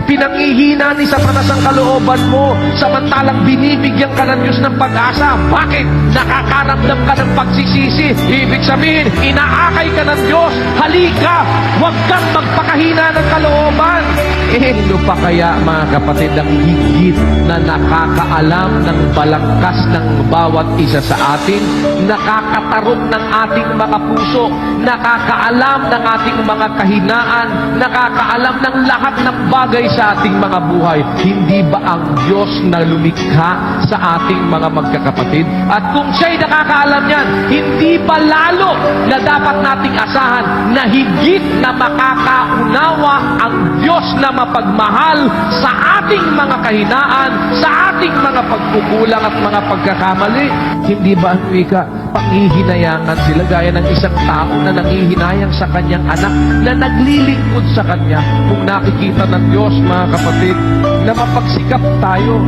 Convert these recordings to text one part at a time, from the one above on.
Pinangihina ni Satanas ang kalooban mo, samantalang binibigyan ka ng Diyos ng pag-asa. Bakit? Nakakaramdam ka ng pagsisisi. Ibig sabihin, inaakay ka ng Diyos. Halika, huwag kang magpakahina ng kalooban. Sino pa kaya, mga kapatid, ang higit na nakakaalam ng balangkas ng bawat isa sa atin, nakakatarok ng ating mga puso, nakakaalam ng ating mga kahinaan, nakakaalam ng lahat ng bagay sa ating mga buhay? Hindi ba ang Diyos na lumikha sa ating mga magkakapatid? At kung siya'y nakakaalam yan, hindi ba lalo na dapat nating asahan na higit na makakaunawa ang Diyos na mapagmahal sa ating mga kahinaan, sa ating mga pagkukulang at mga pagkakamali? Hindi ba ang wika, panghihinayangan sila gaya ng isang tao na nangihinayang sa kanyang anak na naglilingkod sa kanya? Kung nakikita ng Diyos, mga kapatid, na mapagsikap tayo,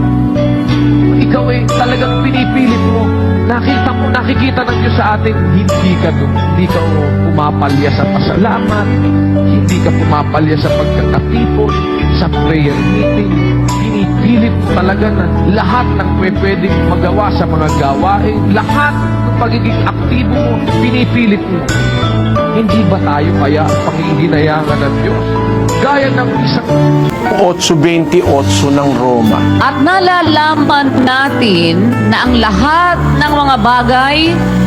ikaw ay talagang pinipilit mo, nakikita ng Diyos sa atin, hindi ka pumapalya sa pasalamat, hindi ka pumapalya sa pagkakatipon, sa prayer meeting. Pinipilit mo talaga na lahat ng pwedeng magawa sa mga gawain, lahat ng pagiging aktibo mo, pinipilit mo. Hindi ba tayo kaya panghihinayangan ng Diyos? Gaya ng isang 8:28 ng Roma. At nalalaman natin na ang lahat ng mga bagay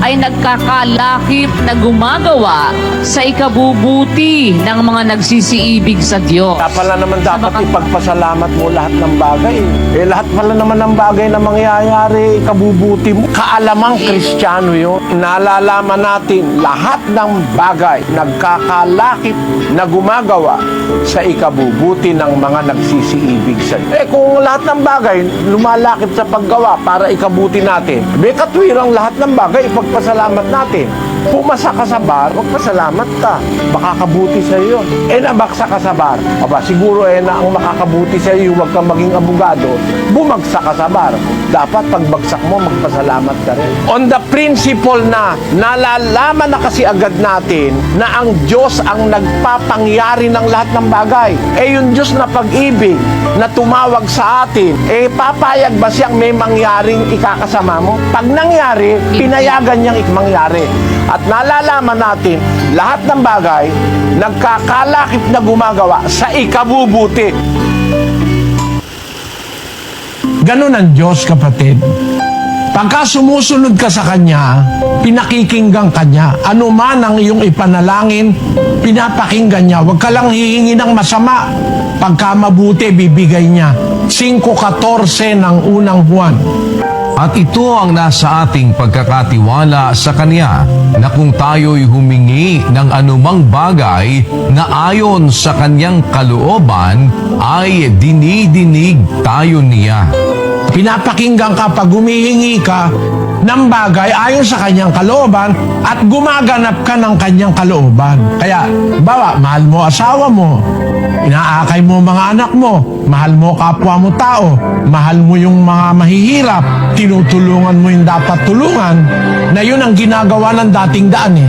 ay nagkakalakip na gumagawa sa ikabubuti ng mga nagsisiibig sa Diyos. Kaya pala naman dapat ipagpasalamat mo lahat ng bagay. Lahat pala naman ng bagay na mangyayari, ikabubuti mo. Kaalamang Kristiyano yun. Nalalaman natin lahat ng bagay nagkakalakip na gumagawa sa ikabubuti ng mga nagsisiibig sa Diyos. Kung lahat ng bagay lumalakip sa paggawa para ikabuti natin, katwirang lahat ng bagay ipagpasalamat natin. Pumasa ka sa bar, magpasalamat ka. Makakabuti sa iyo yun. Nabaksa ka sa bar. Siguro na ang makakabuti sa iyo, huwag kang maging abogado, bumagsak ka sa bar. Dapat pagbagsak mo, magpasalamat ka rin. On the principle na nalalaman na kasi agad natin na ang Diyos ang nagpapangyari ng lahat ng bagay. Yung Diyos na pag-ibig na tumawag sa atin, papayag ba siyang may mangyaring ikakasama mo? Pag nangyari, pinayagan niyang mangyari. At nalalaman natin, lahat ng bagay nagkakalakip na gumagawa sa ikabubuti. Ganun ang Diyos, kapatid. Pagka sumusunod ka sa Kanya, pinakikinggan ka niya. Ano man ang iyong ipanalangin, pinapakinggan niya. Huwag ka lang hihingi ng masama. Pagka mabuti, bibigay niya. 5:14 ng unang Juan. At ito ang nasa ating pagkakatiwala sa Kanya, na kung tayo'y humingi ng anumang bagay na ayon sa Kanyang kalooban, ay dinidinig tayo niya. Pinapakinggan ka pag humihingi ka ng bagay ayon sa kanyang kalooban at gumaganap ka ng kanyang kalooban. Kaya, mahal mo asawa mo, inaakay mo mga anak mo, mahal mo kapwa mo tao, mahal mo yung mga mahihirap, tinutulungan mo yung dapat tulungan, na yun ang ginagawa ng dating daan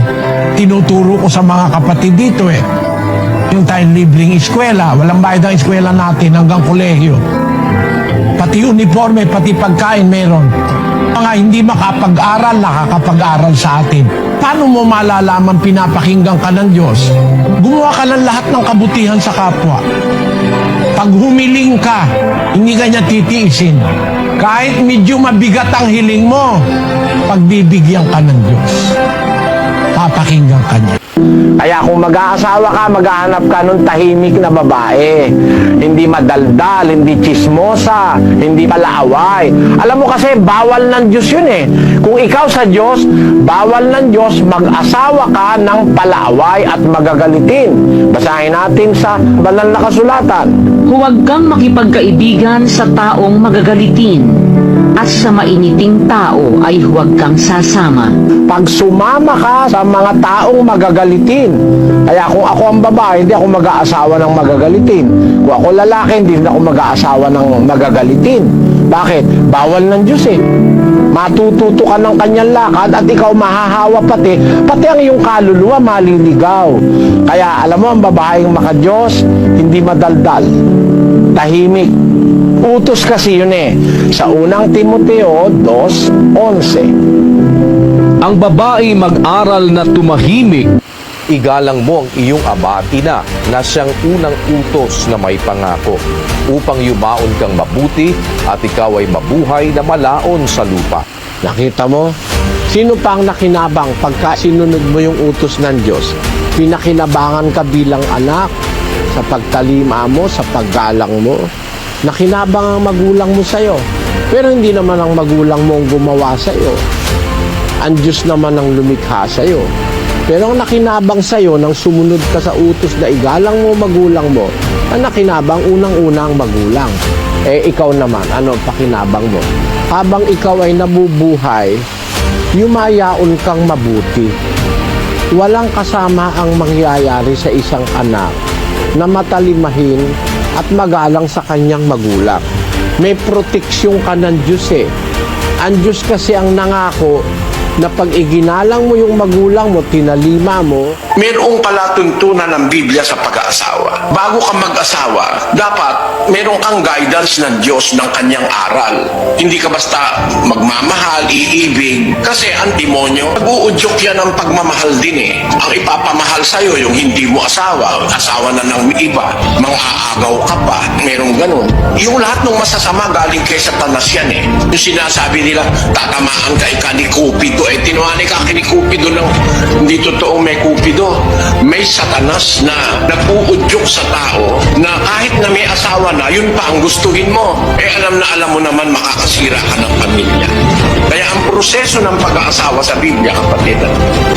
Tinuturo ko sa mga kapatid dito yung tayong libreng eskwela, walang bayad ang eskwela natin hanggang kolehiyo. Pati uniforme, pati pagkain meron. Mga hindi makapag-aral, nakakapag-aral sa atin. Paano mo malalaman pinapakinggan ka ng Diyos? Gumawa ka ng lahat ng kabutihan sa kapwa. Pag humiling ka, hindi ka niya titiisin. Kahit medyo mabigat ang hiling mo, pagbibigyan ka ng Diyos. Papakinggan ka niya. Kaya kung mag-aasawa ka, maghahanap ka ng tahimik na babae. Hindi madaldal, hindi chismosa, hindi palaaway. Alam mo kasi, bawal ng Diyos yun Kung ikaw sa Diyos, bawal ng Diyos mag-asawa ka ng palaaway at magagalitin. Basahin natin sa banal na kasulatan. Huwag kang makipagkaibigan sa taong magagalitin, at sa mainiting tao ay huwag kang sasama. Pag sumama ka sa mga taong magagalitin, kaya kung ako ang babae, hindi ako mag-aasawa ng magagalitin. Kung ako lalaki, hindi ako mag-aasawa ng magagalitin. Bakit? Bawal ng Diyos Matututo ka ng kanyang lakad at ikaw mahahawa pati ang iyong kaluluwa maliligaw. Kaya alam mo, ang babaeng makadiyos, hindi madaldal, tahimik. Utos kasi yun eh. Sa unang Timoteo 2:11. Ang babae mag-aral na tumahimik. Igalang mo ang iyong abati na siyang unang utos na may pangako upang yumaon kang mabuti at ikaw ay mabuhay na malaon sa lupa. Nakita mo? Sino pa ang nakinabang pagka sinunod mo yung utos ng Diyos? Pinakinabangan ka bilang anak sa pagtalima mo, sa paggalang mo. Nakinabang ang magulang mo sa'yo. Pero hindi naman ang magulang mo ang gumawa sa'yo. Ang Diyos naman ang lumikha sa'yo. Pero ang nakinabang sa'yo nang sumunod ka sa utos na igalang mo magulang mo, ang nakinabang unang-unang magulang. Ikaw naman, ano ang pakinabang mo? Habang ikaw ay nabubuhay, yumayaon kang mabuti. Walang kasama ang mangyayari sa isang anak na matalimahin at magalang sa kanyang magulang. May proteksyon ka ng Diyos eh. Ang Diyos kasi ang nangako na pag iginalang mo yung magulang mo, tinalima mo. Mayroong palatuntunan ng Biblia sa pag-aasawa. Bago ka mag-asawa, dapat meron kang guidance ng Diyos ng kanyang aral. Hindi ka basta magmamahal, iibig. Kasi ang demonyo, nag-uudyok yan ang pagmamahal din eh. Ang ipapamahal sa'yo, yung hindi mo asawa na ng iba, mga aagaw ka pa, merong ganun. Yung lahat ng masasama galing kay Satanas yan eh. Yung sinasabi nila, tatamaan ka ika ni Cupido, tinuhani ka ni Cupido ng hindi totoo may Cupido. May Satanas na nag-uudyok sa tao na kahit na may asawa na, yun pa ang gustuhin mo. Alam mo naman makakasira ka ng pamilya. Kaya ang proseso ng pag-aasawa sa Biblia, kapatid,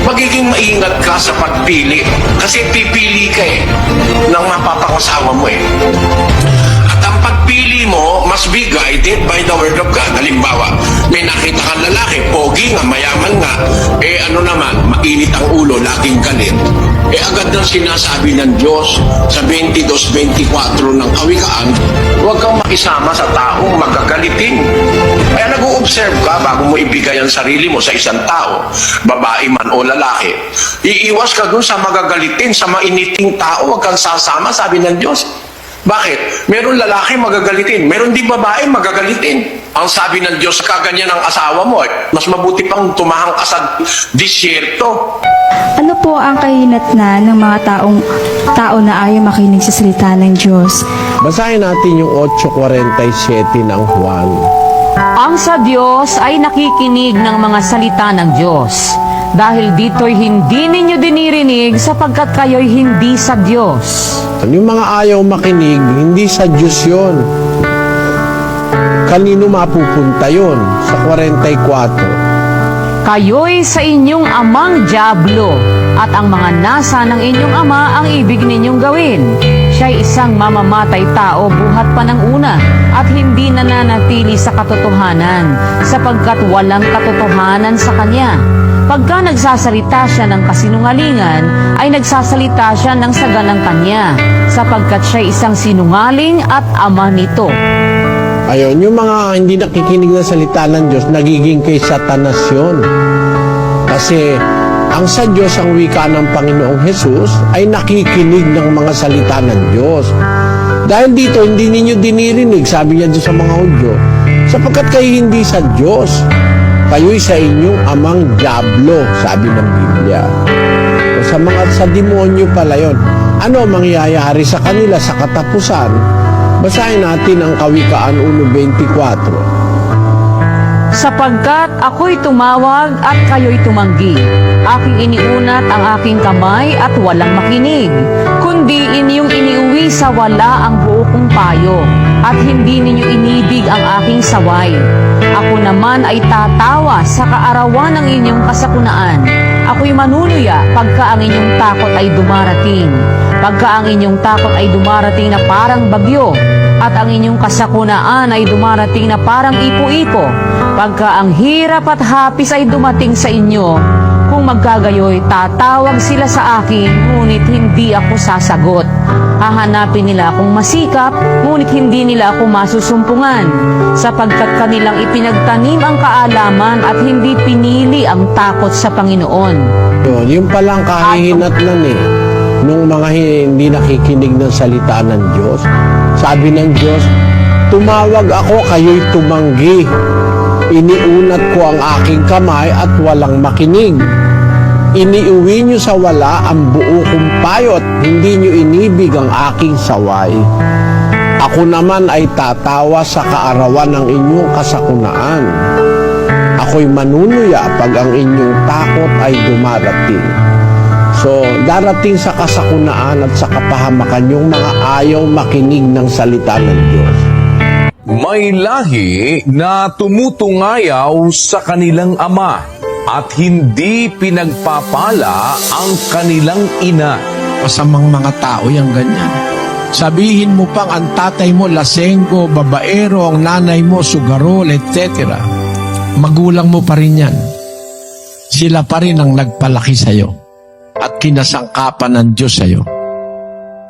magiging maingat ka sa pagpili. Kasi pipili ka eh ng mapapangasawa mo eh. At ang pagpili mo must be guided by the Word of God. Halimbawa, may nakita kang lalaki, pogi nga, mayaman nga, mainit ang ulo, laging galit. Agad nang sinasabi ng Diyos sa 22-24 ng Kawikaan, huwag kang makisama sa taong magagalitin. Kaya nag-o-observe ka bago mo ibigay ang sarili mo sa isang tao, babae man o lalaki. Iiwas ka dun sa magagalitin, sa mainiting tao, huwag kang sasama, sabi ng Diyos. Bakit? Meron lalaki magagalitin, meron din babae magagalitin. Ang sabi ng Diyos, kaganyan ang asawa mo, mas mabuti pang tumahang ka sa disyerto. Ano po ang kahinatnan ng mga tao na ayaw makinig sa salita ng Diyos? Basahin natin yung 8:47 ng Juan. Ang sa Diyos ay nakikinig ng mga salita ng Diyos. Dahil dito'y hindi ninyo dinirinig sapagkat kayo'y hindi sa Diyos. Yung mga ayaw makinig, hindi sa Diyos yun. Kanino mapupunta yun? Sa 44. Kayo'y sa inyong amang dyablo, at ang mga nasa ng inyong ama ang ibig ninyong gawin. Siya'y isang mamamatay tao buhat pa ng una, at hindi nananatili sa katotohanan, sapagkat walang katotohanan sa kanya. Pagka nagsasalita siya ng kasinungalingan, ay nagsasalita siya ng saga ng kanya, sapagkat siya isang sinungaling at ama nito. Ayun, yung mga hindi nakikinig ng salita ng Diyos, nagiging kay Satanas yun. Kasi ang sa Diyos, ang wika ng Panginoong Jesus, ay nakikinig ng mga salita ng Diyos. Dahil dito, hindi ninyo dinirinig, sabi niya doon sa mga Hudyo, sapagkat kayo hindi sa Diyos. Kayo'y sa inyong amang dyablo, sabi ng Biblia. O sa demonyo pala yun. Ano mangyayari sa kanila sa katapusan? Basahin natin ang Kawikaan 1:24. Sapagkat ako'y tumawag at kayo'y tumanggi. Aking iniunat ang aking kamay at walang makinig. Kundi inyong iniuwi sa wala ang buo kong payo, at hindi ninyo inibig ang aking saway. Ako naman ay tatawa sa kaarawan ng inyong kasakunaan. Ako'y manuluya pagka ang inyong takot ay dumarating. Pagka ang inyong takot ay dumarating na parang bagyo, at ang inyong kasakunaan ay dumarating na parang ipo-ipo. Pagka ang hirap at hapis ay dumating sa inyo, kung magkagayoy, tatawag sila sa akin, ngunit hindi ako sasagot. Hahanapin nila akong masikap, ngunit hindi nila ako masusumpungan, sapagkat kanilang ipinagtanim ang kaalaman at hindi pinili ang takot sa Panginoon. Yun, yung palang kahihinatnan nung mga hindi nakikinig ng salita ng Diyos. Sabi ng Diyos, tumawag ako, kayo'y tumanggi. Iniunat ko ang aking kamay at walang makinig. Iniuwi niyo sa wala ang buo kong payo at hindi niyo inibig ang aking saway. Ako naman ay tatawa sa kaarawan ng inyong kasakunaan. Ako'y manunuya pag ang inyong takot ay dumarating. So, darating sa kasakunaan at sa kapahamakan yung mga ayaw makinig ng salita ng Diyos. May lahi na tumutungayaw sa kanilang ama at hindi pinagpapala ang kanilang ina. Masamang mga tao yung ganyan. Sabihin mo pang ang tatay mo lasenggo, babaero, ang nanay mo sugarol, etc. Magulang mo pa rin yan. Sila pa rin ang nagpalaki sa'yo at kinasangkapan ng Diyos sa'yo.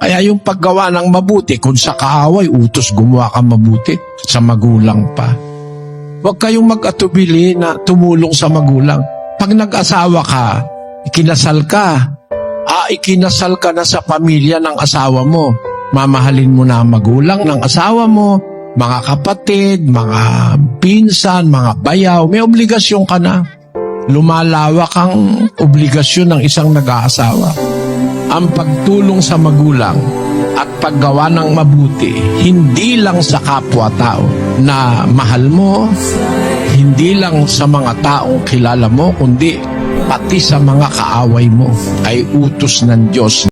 Kaya yung paggawa ng mabuti, kung sa kaaway, utos gumawa ka mabuti sa magulang pa. Huwag kayong mag-atubili na tumulong sa magulang. Pag nag-asawa ka, ikinasal ka na sa pamilya ng asawa mo. Mamahalin mo na ang magulang ng asawa mo, mga kapatid, mga pinsan, mga bayaw. May obligasyon ka na. Lumalawak ang obligasyon ng isang nag-aasawa. Ang pagtulong sa magulang at paggawa ng mabuti, hindi lang sa kapwa-tao na mahal mo, hindi lang sa mga taong kilala mo, kundi pati sa mga kaaway mo ay utos ng Diyos.